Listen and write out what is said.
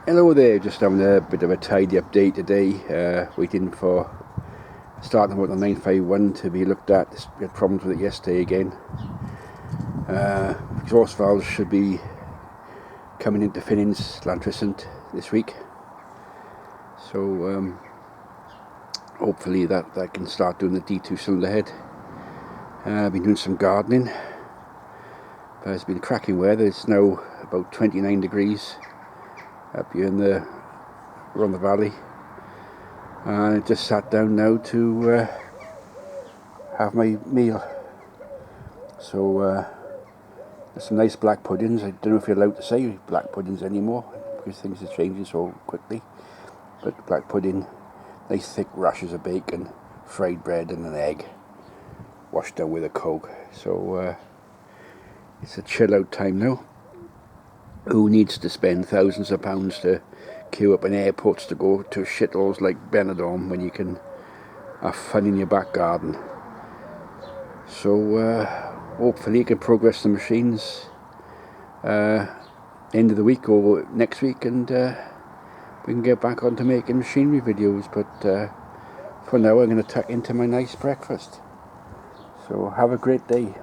Hello there, just having a bit of a tidy update today, waiting for starting about the 951 to be looked at. We had problems with it yesterday again. Exhaust valves should be coming into fittings Llantricent this week, so hopefully that can start doing the D2 cylinder head. I've been doing some gardening, but it's been cracking weather. It's now about 29 degrees up here in the Rhondda Valley, and I just sat down now to have my meal. So there's some nice black puddings. I don't know if you're allowed to say black puddings anymore because things are changing so quickly, but black pudding, nice thick rashers of bacon, fried bread and an egg washed down with a Coke. So it's a chill out time now. Who needs to spend thousands of pounds to queue up in airports to go to shitholes like Benidorm when you can have fun in your back garden? So hopefully you can progress the machines end of the week or next week, and we can get back on to making machinery videos. But for now I'm going to tuck into my nice breakfast. So have a great day.